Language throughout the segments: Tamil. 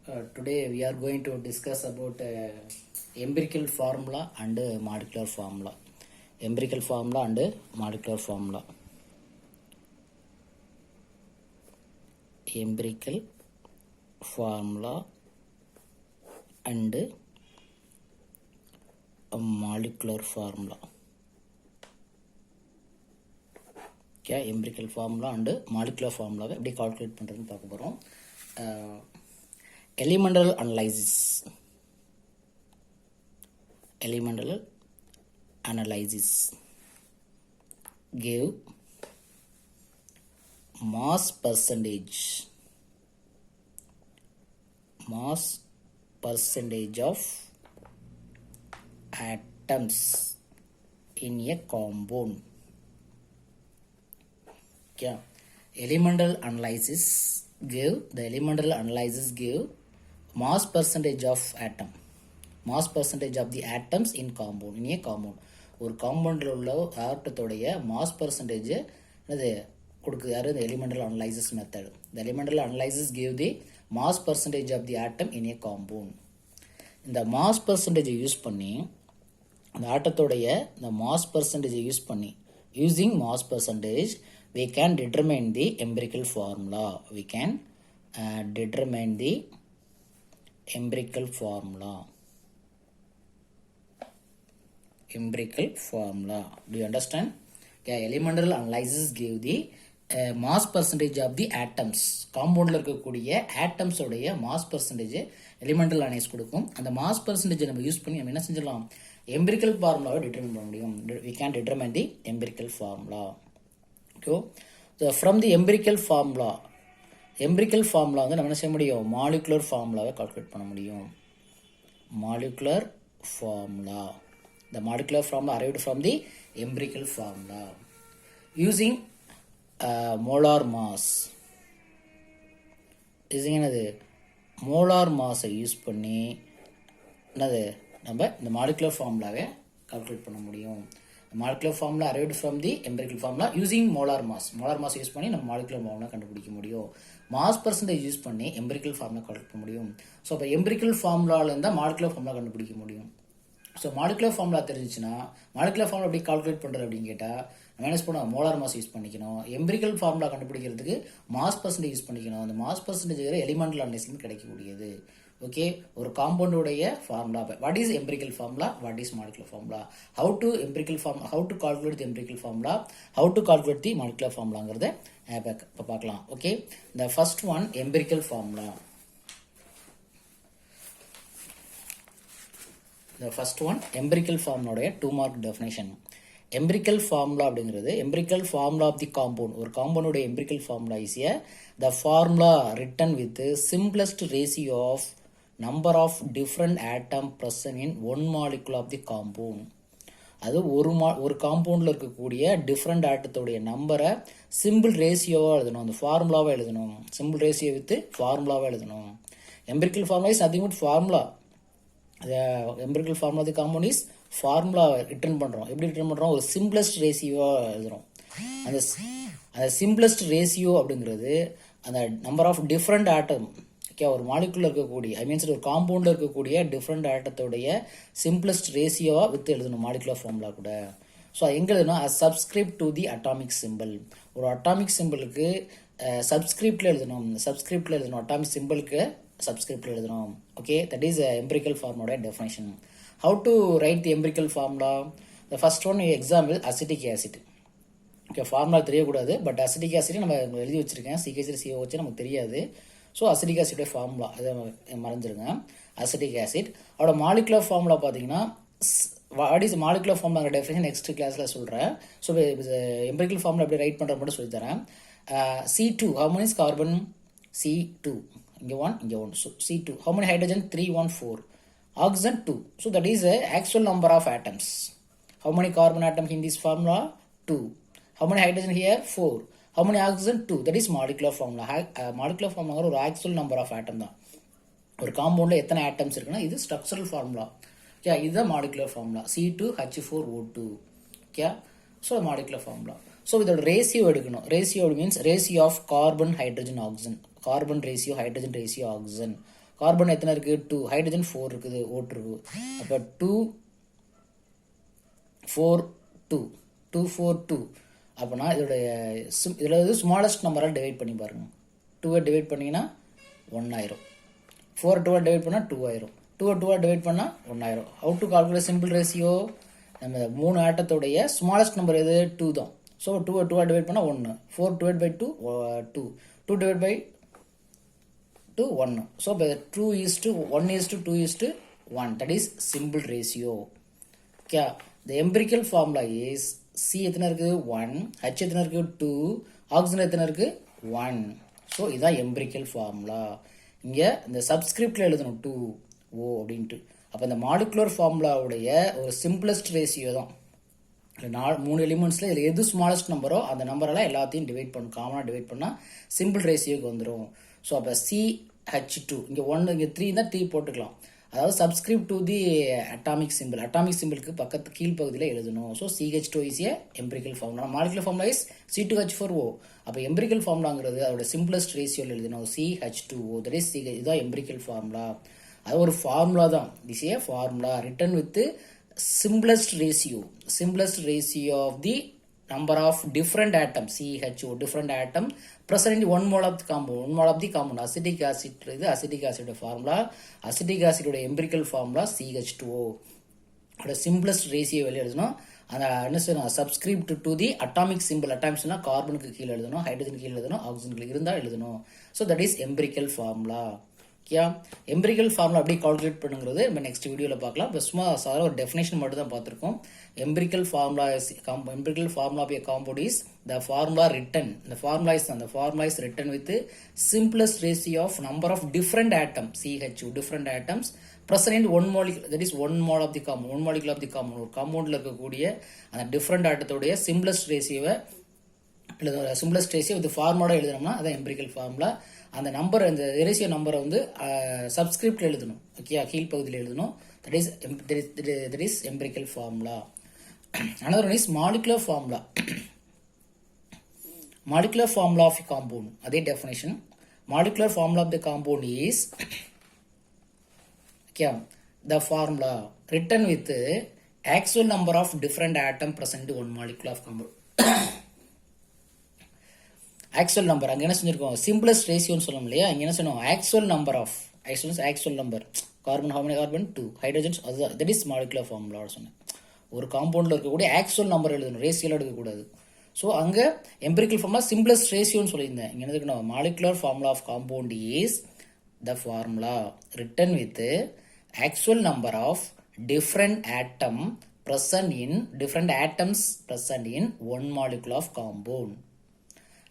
Today we are going to discuss about empirical formula and molecular formula. Empirical formula and molecular formula. Empirical formula and a molecular formula. Okay, empirical formula and molecular formula எப்படி calculate பண்றதுன்னு பார்க்க போறோம். Elemental analysis. Elemental analysis give mass percentage of atoms in a compound. Okay. Elemental analysis give mass percentage of the atoms in compound, in a compound. ஒரு காம்பவுண்டில் உள்ள ஆட்டத்தோடைய மாஸ் பர்சன்டேஜ் என்னது கொடுக்குது யார்? இந்த எலிமெண்டல் அனலைசிஸ் மெத்தட். இந்த elemental analysis give the mass percentage of the atom in a compound. இந்த மாஸ் பர்சன்டேஜை யூஸ் பண்ணி அந்த ஆட்டத்தோடைய இந்த மாஸ் பர்சன்டேஜை யூஸ் பண்ணி using mass percentage we can determine the empirical formula. We can determine the empirical formula. Do you understand? Okay, elemental analysis give the mass percentage of the atoms. Compound இருக்கக்கூடிய atoms உடைய mass percentage elemental analysis கொடுக்கும். அந்த mass percentage நம்ம யூஸ் பண்ணி நம்ம என்ன செஞ்சிடலாம்? empirical formula determine பண்ண முடியும். We can determine the empirical formula. Okay. So from the empirical formula வந்து நம்ம என்ன செய்ய முடியும்? molecular formulaவை calculate பண்ண முடியும். molecular formula. The molecular formula arrived from the empirical formula using molar mass. using என்னது molar mass யூஸ் பண்ணி என்னது நம்ம இந்த molecular formulaவை calculate பண்ண முடியும். molecular formula arrived from the empirical formula using molar mass use பண்ணி நம்ம molecular formula கண்டுபிடிக்க முடியும். mass percentage யூஸ் பண்ணி empirical formula calculate பண்ண முடியும். ஸோ இப்போ empirical formulaல இருந்தால் molecular formula கண்டுபிடிக்க முடியும். ஸோ molecular formula தெரிஞ்சிச்சுன்னா molecular formula எப்படி கால்குலேட் பண்ணுறது அப்படின்னு கேட்டால் நம்ம என்ன பண்ணுவோம்? மோலார் மாஸ் யூஸ் பண்ணிக்கணும். empirical formula கண்டுபிடிக்கிறதுக்கு மாஸ் பர்சன்டேஜ் யூஸ் பண்ணிக்கணும். அந்த மாஸ் பர்சன்டேஜ் எலிமெண்டல் அனலைசிஸ் கிடைக்கக்கூடியது. ஓகே, ஒரு காம்பவுண்டோடைய formula. What is empirical formula, what is molecular formula, how to calculate the empirical formula, how to calculate the molecular ஃபார்முலாங்கிறத இப்போ பார்க்கலாம். ஓகே, இந்த ஃபர்ஸ்ட் ஒன் எம்பிரிக்கல் ஃபார்முலா. இந்த ஃபர்ஸ்ட் ஒன் எம்பிரிக்கல் ஃபார்முலாவுடைய 2 மார்க் டெஃபினேஷன். எம்பிரிக்கல் ஃபார்முலா அப்படிங்கிறது empirical formula of the compound. ஒரு காம்பவுண்டோட empirical formula is the formula written with simplest ratio of number of different atom present in one molecule of the compound. அது ஒரு காம்பவுண்டில் இருக்கக்கூடிய டிஃப்ரெண்ட் ஆட்டத்தோடைய நம்பரை சிம்பிள் ரேஷியோவாக எழுதணும். அந்த ஃபார்முலாவாக எழுதணும். சிம்பிள் ரேஷியோ வித் ஃபார்முலாவாக எழுதணும். Empirical formula is nothing but formula. Empirical formula the compound is formula return பண்ணுறோம். எப்படி ரிட்டர்ன் பண்ணுறோம்? ஒரு சிம்பிளஸ்ட் ரேஷியோவாக எழுதுகிறோம். அந்த சிம்பிளஸ்ட் ரேஷியோ அப்படிங்கிறது அந்த நம்பர் ஆஃப் டிஃப்ரெண்ட் ஆட்டம் ஒரு மாலிகுல இருக்கக்கூடிய ஒரு காம்பவுண்டில் இருக்கக்கூடிய டிஃப்ரெண்ட் ஆட்டத்தோடைய சிம்பிளஸ்ட் ரேஷியோவா வித் எழுதணும் மாலிகுலர் ஃபார்முலா கூட. ஸோ எங்கே எழுதணும்? Subscript to the atomic symbol. ஒரு அட்டாமிக் சிம்பிளுக்கு சப்ஸ்கிரிப்டில் எழுதணும். அட்டாமிக் சிம்பிளுக்கு சப்ஸ்கிரிப்டில் எழுதணும். ஓகே, தட் இஸ் எம்பிரிக்கல் ஃபார்முலோட definition. How to write the empirical formula? The first one example acetic acid. Okay, formula தெரியக்கூடாது, பட் அசிட்டிக் ஆசிட் நம்ம எழுதி வச்சிருக்கேன். CH3CO வச்சு நமக்கு தெரியாது. ஸோ அசிட்டிக் ஆசிடோட ஃபார்முலா அதை மறந்துடுங்க. அசிட்டிக் ஆசிட் அவரோட மாலிகுலர் ஃபார்முலா பார்த்தீங்கன்னா what is molecular formula definition next கிளாஸில் சொல்கிறேன். ஸோ எம்பிரிக்கல் ஃபார்முலா எப்படி ரைட் பண்ணுற மட்டும் சொல்லித்தரேன். C2 how many is carbon? C2 இங்கே 1 so C2 how many hydrogen? 3 1 4 oxygen 2. So that is the actual number of atoms. How many carbon atoms in this formula? 2. How many hydrogen here? 4. How many oxygen? 2. That is molecular formula. molecular formula ஒரு actual number of atom தான். ஒரு காம்பவுண்டில் எத்தனை ஆட்டம்ஸ் இருக்குன்னா இது ஸ்ட்ரக்சரல் ஃபார்முலா. ஓகே, இதுதான் molecular formula. C2H4O2. Okay, so molecular formula. So இதோட ரேஷியோ எடுக்கணும். Ratio means ratio of carbon hydrogen oxygen. Carbon ratio, hydrogen ratio, oxygen. Carbon எத்தனை இருக்குது 2, ஹைட்ரஜன் 4 இருக்குது, ஓட்டு இருக்குது. அப்போ 2 4 2 2 4 2 அப்படின்னா இதோடைய இதில் ஸ்மாலஸ்ட் நம்பரால் டிவைட் பண்ணி பாருங்கள். 2 டிவைட் பண்ணிங்கன்னா 1 ஆயிரும். 4 2 டிவைட் பண்ணால் 2 ஆயிரும். 2 2 டிவைட் பண்ணால் 1 ஆயிரும். How to calculate simple ratio? நம்ம 3 ஆட்டத்தோடைய ஸ்மாலஸ்ட் நம்பர் எது? 2 தான். ஸோ 2 2 டிவைட் பண்ணால் 1. 4 divide by 2 2 2 divide by 2 1. So 2 is to 1 is to 2 is to 1. That is simple ratio. Okay. The empirical formula is C எத்தனை இருக்குது 1, H எத்தனை இருக்குது 2, ஆக்சிஜன் எத்தனை இருக்குது 1. ஸோ இதுதான் எம்பிரிக்கல் ஃபார்முலா. இங்கே இந்த சப்ஸ்கிரிப்டில் எழுதணும் 2O அப்படின்ட்டு. அப்போ இந்த மாலிகுலர் ஃபார்முலாவுடைய ஒரு சிம்பிளஸ்ட் ரேஷியோ தான். 3 எலிமெண்ட்ஸில் இதில் எது ஸ்மாலஸ்ட் நம்பரோ அந்த நம்பரெல்லாம் எல்லாத்தையும் டிவைட் பண்ணணும், காமனாக டிவைட் பண்ணால் சிம்பிள் ரேஷியோக்கு வந்துடும். ஸோ அப்போ CH2 இங்கே 1 இங்கே 3 தான் 3 போட்டுக்கலாம். அதாவது subscript to the atomic symbol, atomic சிம்பிளுக்கு பக்கத்து கீழ்ப்பகுதியில் எழுதணும். So CH2 is a empirical formula. Molecular formula is C2H4O. அப்போ எம்பிரிக்கல் ஃபார்முலாங்கிறது அதோட சிம்பிளஸ்ட் ரேஷியோவில் எழுதணும் CH2O. தட் இஸ் இதுதான் எம்பிரிக்கல் ஃபார்முலா. அது ஒரு ஃபார்முலா தான். This a formula written with simplest ratio of the number of different atoms CHO different atom present in one mole of the compound. Acetic acid இது acetic acid formula, acetic acid ஓட empirical formula CH2O. அதோட simplest ratio வெளியே எழுதணும். அந்த என்ன சொல்லணும், subscript to the atomic symbol. அட்டாமிக்ஸ்னா கார்பனுக்கு கீழே எழுதணும், ஹைட்ரஜன் கீழே எழுதணும், ஆக்சிஜனுக்கு இருந்தால் எழுதணும். So that is empirical formula. Okay, empirical formula எப்படி கால்குலேட் பண்ணுங்கிறது நம்ம நெக்ஸ்ட் வீடியோவில் பார்க்கலாம். இப்போ சும்மா சாதாரண ஒரு டெஃபினேஷன் மட்டும் தான் பார்த்துருக்கோம். Empirical formula of a compound is the formula written. The formula is written with simplest ratio of number of different atoms CHO different atoms present in one molecule, that is one mole of the compound, one molecule of the compound. ஒரு காம்பவுண்டில் இருக்கக்கூடிய அந்த டிஃப்ரெண்ட் ஆட்டத்தோடைய சிம்பிளஸ்ட் ரேஷியோவை எழுதணும். சிம்பிளஸ்ட் ரேஷியோ இது ஃபார்முலா எழுதணும்னா அதான் எம்பிரிக்கல் ஃபார்முலா. அந்த நம்பர், அந்த ரேஷியோ நம்பரை வந்து சப்ஸ்கிரிப்ட் எழுதணும். ஓகே, கீழ்ப்பகுதியில் எழுதணும். That is empirical formula. another one is molecular formula. Molecular formula of a compound, அதே definition. Molecular formula of the compound is okay, the formula written with actual number of different atom present in one molecule of compound. Actual number அங்கே என்ன செஞ்சிருக்கோம், சிம்பிளஸ்ட் ரேஷியோன்னு சொல்லணும் இல்லையா. இங்கே என்ன சொன்னோம், actual number carbon, how many carbon 2, hydrogens, அதுதான் தட் இஸ் மாலிகுலர் ஃபார்முலா சொன்னேன். ஒரு காம்பவுண்டில் இருக்கக்கூடிய ஆக்சுவல் நம்பர் எழுதணும், ரேஷியோவில் எடுக்கக்கூடாது. ஸோ அங்கே எம்பிரிக்கல் ஃபார்முலா சிம்பிளஸ்ட் ரேஷியோன்னு சொல்லியிருந்தேன். இங்கே என்ன இருக்கணும், molecular formula of compound is the formula written with actual number of different atoms present in one molecule of compound.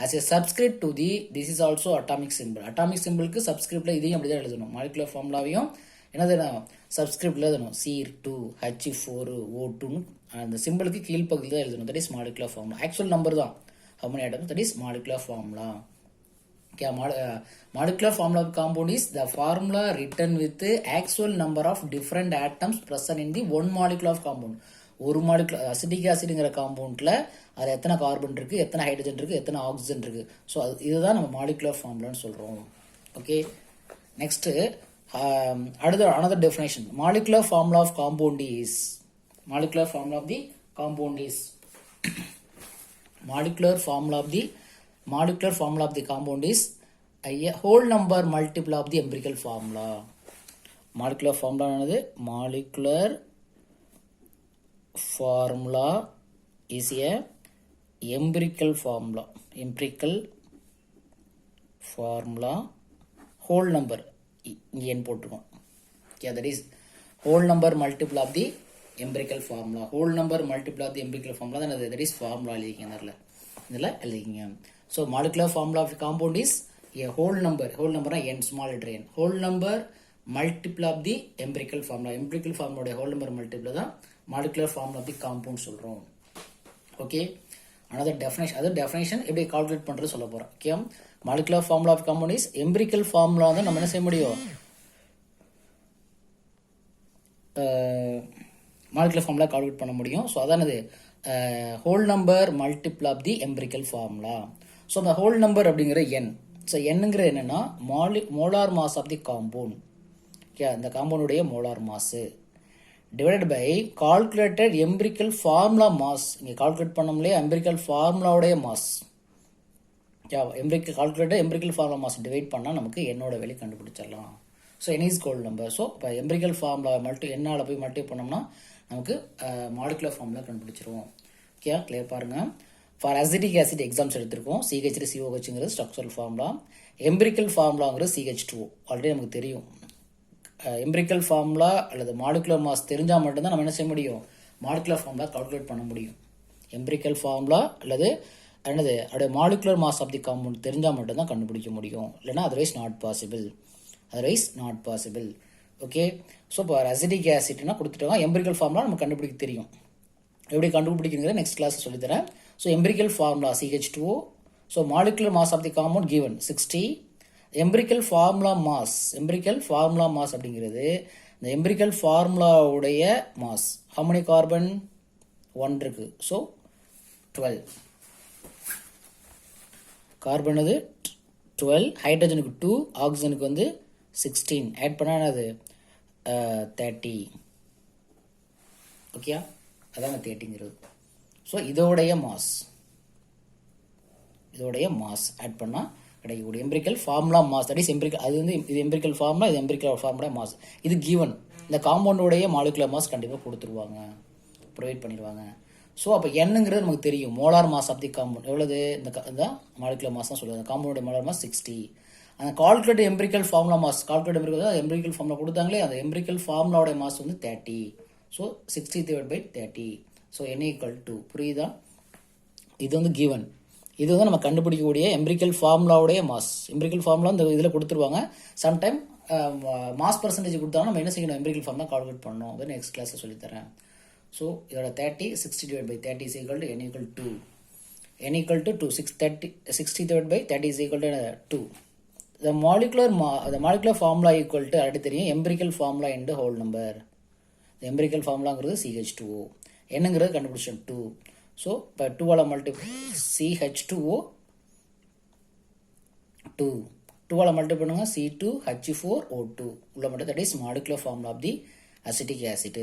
As a subscript to the, this is also atomic symbol. Atomic symbol க்கு subscriptல இதையும் அப்படிதான் எழுதணும். மாலிகுலர் ஃபார்முலாவையும் என்னது சப்ஸ்கிரிப்ட்ல எழுதணும். C2 H4O2 அந்த சிம்பிளுக்கு கீழ்ப்பகுதியில் தான் எழுதணும். That is molecular formula. Actual number தான் how many atoms, that is molecular formula. Okay, molecular formula of compound is the formula written with the actual number of different atoms present in the one molecule of compound. ஒரு மாலிகுலர் அசிட்டிக் ஆசிட்ங்கிற காம்பவுண்டில் அது எத்தனை கார்பன் இருக்குது, எத்தனை ஹைட்ரஜன் இருக்குது, எத்தனை ஆக்சிஜன் இருக்குது. ஸோ இதுதான் நம்ம மாலிகுலர் ஃபார்முலான்னு சொல்கிறோம். Okay, next another definition. Molecular formula of compound is molecular formula of the compound is a whole number multiple of the empirical formula. Molecular formula ஆனது molecular formula is a empirical formula whole number இங்கே n போட்டுருக்கோம். Okay, that is whole number multiple of the empirical formula. Whole number multiple of the empirical formula தான் that is formula எழுதிக்கிங்க இதில் எழுதிக்கிங்க. So molecular formula of a compound is a whole number n, small letter n, whole number multiple of the empirical formula. empirical formula whole number multiple தான் molecular formula of the compound சொல்கிறோம். ஓகே, another definition எப்படி கால்குலேட் பண்ணுறது சொல்ல போகிறோம். Okay, molecular formula of compound is empirical formula தான் நம்ம என்ன செய்ய முடியும், molecular formula கால்குலேட் பண்ண முடியும். ஸோ அதானது whole number multiple of the empirical formula. So அந்த whole number அப்படிங்கிற n. ஸோ என்னங்கிற என்னன்னா molar mass of the compound. Okay, அந்த காம்பவுண்டுடைய molar mass divided by calculated empirical formula mass. இங்கே கால்குலேட் பண்ணோம்லையே எம்பிரிக்கல் ஃபார்முலாவுடைய mass. Calculated empirical formula mass divide பண்ணால் நமக்கு என்னோட வேலையை கண்டுபிடிச்சிடலாம். So n is called number. So இப்போ எம்பிரிக்கல் ஃபார்முலா என்னால் போய் மல்டி பண்ணோம்னா நமக்கு மாலிகுலர் ஃபார்முலா கண்டுபிடிச்சிருவோம். ஓகே, கிளியர் பாருங்கள். ஃபார் அசிட்டிக் ஆசிட் எக்ஸாம்ஸ் எடுத்திருக்கோம். CH3COHங்கிறது ஸ்ட்ரக்சரல் ஃபார்முலா, எம்பிரிக்கல் ஃபார்முலாங்கிறது CH2. ஆல்ரெடி நமக்கு தெரியும். எம்பிரிக்கல் ஃபார்முலா அல்லது மாலிகுலர் மாஸ் தெரிஞ்சால் மட்டும்தான் நம்ம என்ன செய்ய முடியும், மாலிகுலர் ஃபார்முலா கால்குலேட் பண்ண முடியும். எம்பிரிக்கல் ஃபார்முலா அல்லது அதோடைய molecular mass of the compound தெரிஞ்சால் மட்டும்தான் கண்டுபிடிக்க முடியும். இல்லைனா otherwise not possible. Okay, so இப்போ அசிட்டிக் ஆசிட்னா கொடுத்துட்டோம். எம்பிரிக்கல் ஃபார்முலா நம்ம கண்டுபிடிக்க தெரியும். எப்படி கண்டுபிடிக்கிறீங்க நெக்ஸ்ட் கிளாஸ் சொல்லித்தரேன். So empirical formula CH2O. So molecular mass of the compound given 60. Empirical formula mass அப்படிங்கிறது இந்த எம்பிரிக்கல் ஃபார்முலாவுடைய மாஸ். how many கார்பன் 1 இருக்கு. ஸோ 12 கார்பன் அது 12, ஹைட்ரஜனுக்கு 2, ஆக்சிஜனுக்கு வந்து 16. ஆட் பண்ணால் அது 30. ஓகே, அதாங்க 30ங்கிறது. ஸோ இதோடைய மாஸ் ஆட் பண்ணால் கிடைக்கக்கூடிய empirical formula mass. That is empirical. அது வந்து இது எம்பிரிக்கல் ஃபார்முலா, இது எம்பிரிக்கல் ஃபார்முலா மாஸ். இது கிவன். இந்த காம்பவுண்டோடைய மாலிகுலர் மாஸ் கண்டிப்பாக கொடுத்துருவாங்க, ப்ரொவைட் பண்ணிடுவாங்க. ஸோ அப்போ என்னங்கிறது நமக்கு தெரியும். Molar mass of the compound எவ்வளவு, இந்த மாலிகுலர் மாஸ் தான் சொல்லுவாங்க. அந்த காம்பவுண்டோட மோலார் மாஸ் 60. அந்த calculate empirical formula mass, empirical formula கொடுத்தாங்களே, அந்த எம்பிரிக்கல் ஃபார்முலாவோட மாஸ் வந்து 30. ஸோ 60/30. So N=2. புரியுதா? இது வந்து கிவன். இது வந்து நம்ம கண்டுபிடிக்கக்கூடிய எம்பிரிக்கல் ஃபார்முலாவுடைய மாஸ். எம்பிரிக்கல் ஃபார்முலா இந்த இதில் கொடுத்துருவாங்க. சம்டைம் மாஸ் பர்சன்டேஜ் கொடுத்தாலும் நம்ம என்ன செய்யணும், எம்பிரிக்கல் ஃபார்முலா கால்குலேட் பண்ணணும். அதை நெக்ஸ்ட் கிளாஸில் சொல்லித்தரேன். ஸோ இதோட 30, 60/30 is equal to N=2. N=2. 60/30 is equal to 2. The molecular formula equal to already தெரியும், empirical formula into whole number. the empirical ஃபார்முலாங்கிறது CH2O. என்னங்கிறது கண்டுபிடிச்சோம் 2. ஸோ இப்போ 2ஆல் மல்டிப்ளை CH2O 2. 2ஆல் மல்டிப்ளை பண்ணுங்க C2H4O2 உள்ள மட்டும். That is molecular formula of the acetic acid.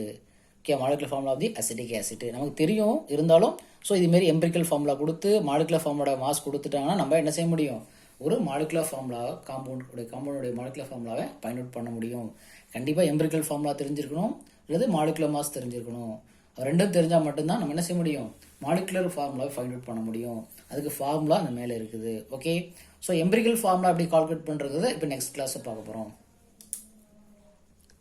Okay, molecular formula of the acetic acid நமக்கு தெரியும். இருந்தாலும் ஸோ இதுமாரி எம்பிரிக்கல் ஃபார்முலா கொடுத்து மாலிகுலர் ஃபார்முலா மாஸ் கொடுத்துட்டாங்கன்னா நம்ம என்ன செய்ய முடியும், ஒரு மாலிகுலர் ஃபார்முலா காம்பவுண்டுடைய மாலிகுலர் ஃபார்முலாவை ஃபைண்ட் அவுட் பண்ண முடியும். கண்டிப்பாக எம்பிரிக்கல் ஃபார்முலா தெரிஞ்சிருக்கணும் அல்லது மாலிகுலர் மாஸ் தெரிஞ்சிருக்கணும். ரெண்டும் தெரிஞ்சால் மட்டும்தான் நம்ம என்ன செய்ய முடியும், மாலிகுலர் ஃபார்முலாவை ஃபைண்ட் அவுட் பண்ண முடியும். அதுக்கு ஃபார்முலா அந்த மேலே இருக்குது. ஓகே, ஸோ எம்பிரிக்கல் ஃபார்முலா எப்படி கால்குலேட் பண்ணுறது இப்போ நெக்ஸ்ட் கிளாஸை பார்க்க போகிறோம்.